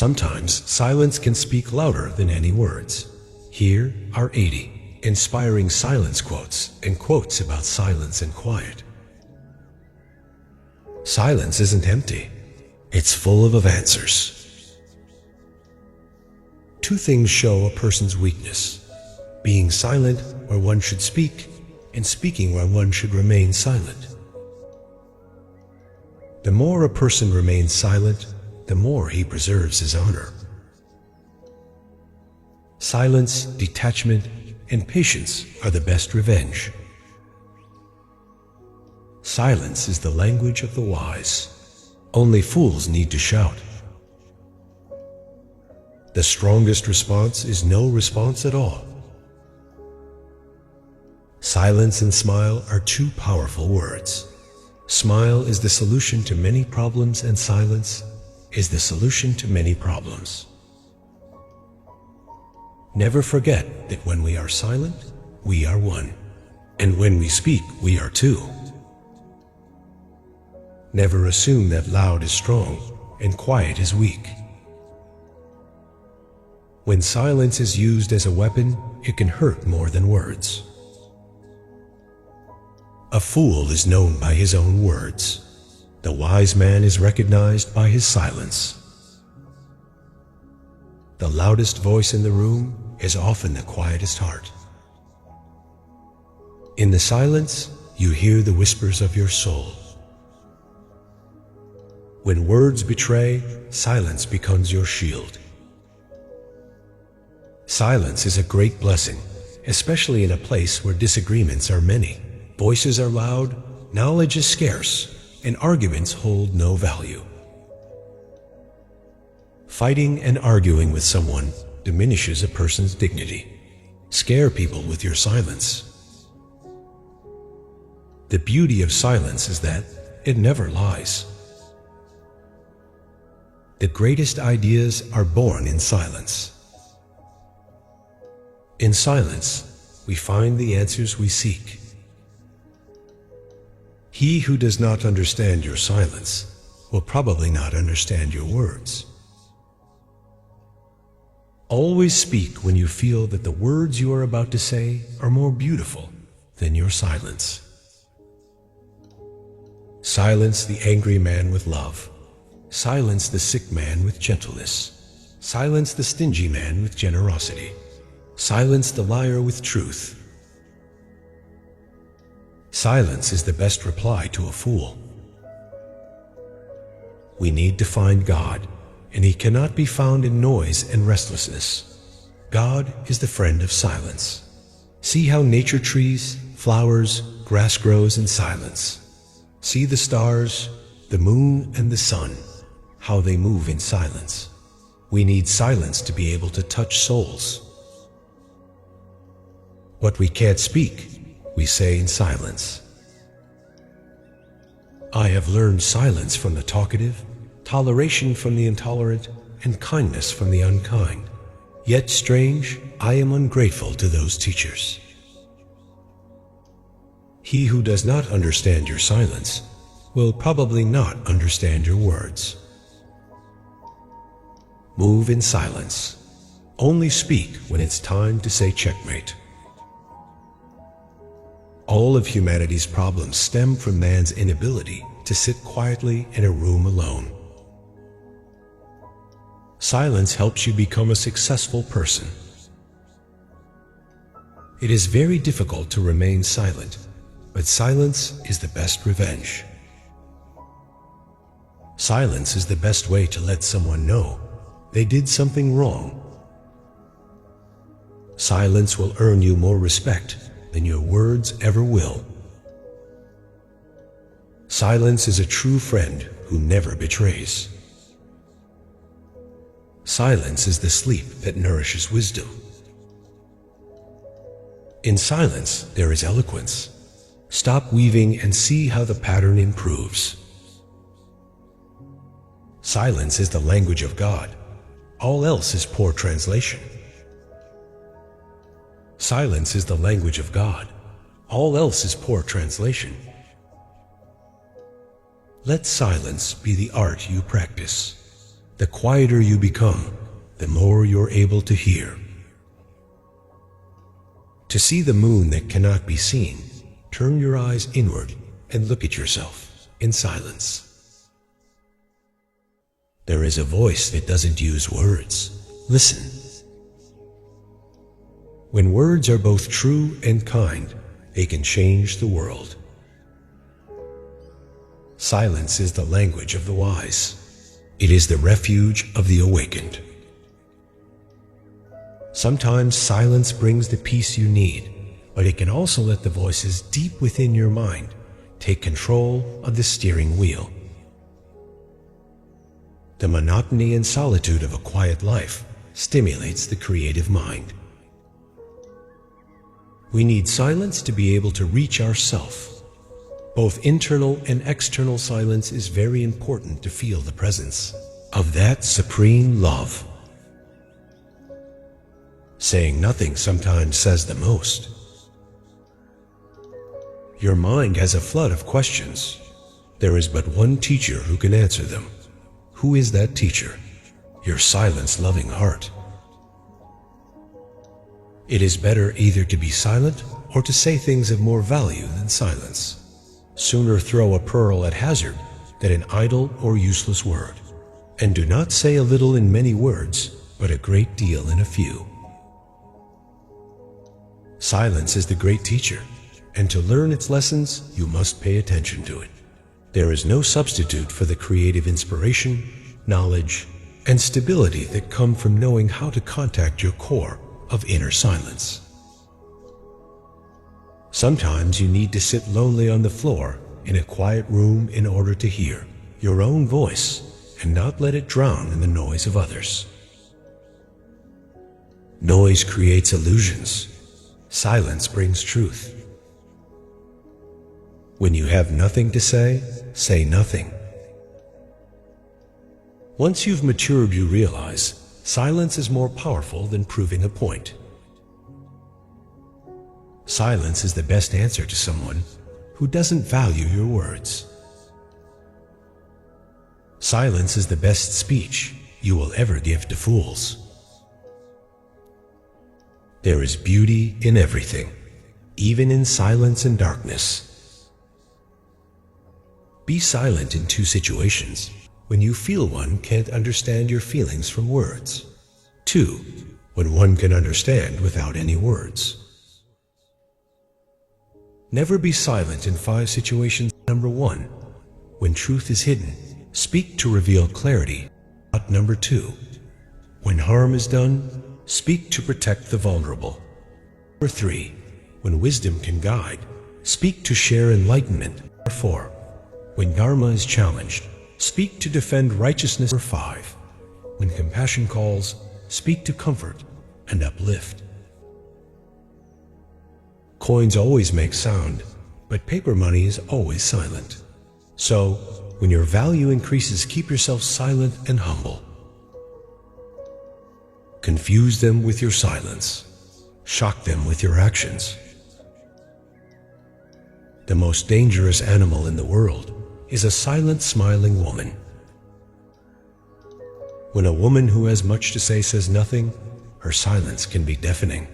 Sometimes silence can speak louder than any words. Here are 80 inspiring silence quotes and quotes about silence and quiet. Silence isn't empty. It's full of answers. Two things show a person's weakness: being silent where one should speak, and speaking where one should remain silent. The more a person remains silent, the more he preserves his honor. Silence, detachment, and patience are the best revenge. Silence is the language of the wise. Only fools need to shout. The strongest response is no response at all. Silence and smile are two powerful words. Smile is the solution to many problems, and silence is the solution to many problems. Never forget that when we are silent, we are one, and when we speak, we are two. Never assume that loud is strong and quiet is weak. When silence is used as a weapon, it can hurt more than words. A fool is known by his own words. The wise man is recognized by his silence. The loudest voice in the room is often the quietest heart. In the silence, you hear the whispers of your soul. When words betray, silence becomes your shield. Silence is a great blessing, especially in a place where disagreements are many. Voices are loud, knowledge is scarce, and arguments hold no value. Fighting and arguing with someone diminishes a person's dignity. Scare people with your silence. The beauty of silence is that it never lies. The greatest ideas are born in silence. In silence, we find the answers we seek. He who does not understand your silence will probably not understand your words. Always speak when you feel that the words you are about to say are more beautiful than your silence. Silence the angry man with love. Silence the sick man with gentleness. Silence the stingy man with generosity. Silence the liar with truth. Silence is the best reply to a fool. We need to find God, and He cannot be found in noise and restlessness. God is the friend of silence. See how nature trees, flowers, grass grows in silence. See the stars, the moon, and the sun, how they move in silence. We need silence to be able to touch souls. What we can't speak, we say in silence. I have learned silence from the talkative, toleration from the intolerant, and kindness from the unkind. Yet strange, I am ungrateful to those teachers. He who does not understand your silence will probably not understand your words. Move in silence. Only speak when it's time to say checkmate. All of humanity's problems stem from man's inability to sit quietly in a room alone. Silence helps you become a successful person. It is very difficult to remain silent, but silence is the best revenge. Silence is the best way to let someone know they did something wrong. Silence will earn you more respect than your words ever will. Silence is a true friend who never betrays. Silence is the sleep that nourishes wisdom. In silence, there is eloquence. Stop weaving and see how the pattern improves. Silence is the language of God. All else is poor translation. Silence is the language of God. All else is poor translation. Let silence be the art you practice. The quieter you become, the more you're able to hear. To see the moon that cannot be seen, turn your eyes inward and look at yourself in silence. There is a voice that doesn't use words. Listen. When words are both true and kind, they can change the world. Silence is the language of the wise. It is the refuge of the awakened. Sometimes silence brings the peace you need, but it can also let the voices deep within your mind take control of the steering wheel. The monotony and solitude of a quiet life stimulates the creative mind. We need silence to be able to reach ourself. Both internal and external silence is very important to feel the presence of that supreme love. Saying nothing sometimes says the most. Your mind has a flood of questions. There is but one teacher who can answer them. Who is that teacher? Your silence-loving heart. It is better either to be silent or to say things of more value than silence. Sooner throw a pearl at hazard than an idle or useless word. And do not say a little in many words, but a great deal in a few. Silence is the great teacher, and to learn its lessons, you must pay attention to it. There is no substitute for the creative inspiration, knowledge, and stability that come from knowing how to contact your core of inner silence. Sometimes you need to sit lonely on the floor in a quiet room in order to hear your own voice and not let it drown in the noise of others. Noise creates illusions. Silence brings truth. When you have nothing to say, say nothing. Once you've matured, you realize silence is more powerful than proving a point. Silence is the best answer to someone who doesn't value your words. Silence is the best speech you will ever give to fools. There is beauty in everything, even in silence and darkness. Be silent in two situations: when you feel one can't understand your feelings from words. 2, when one can understand without any words. Never be silent in 5 situations. Number 1, when truth is hidden, speak to reveal clarity. Number 2, when harm is done, speak to protect the vulnerable. Number 3, when wisdom can guide, speak to share enlightenment. Number 4, when dharma is challenged, speak to defend righteousness. Number 5, when compassion calls, speak to comfort and uplift. Coins always make sound, but paper money is always silent. So, when your value increases, keep yourself silent and humble. Confuse them with your silence. Shock them with your actions. The most dangerous animal in the world is a silent, smiling woman. When a woman who has much to say says nothing, her silence can be deafening.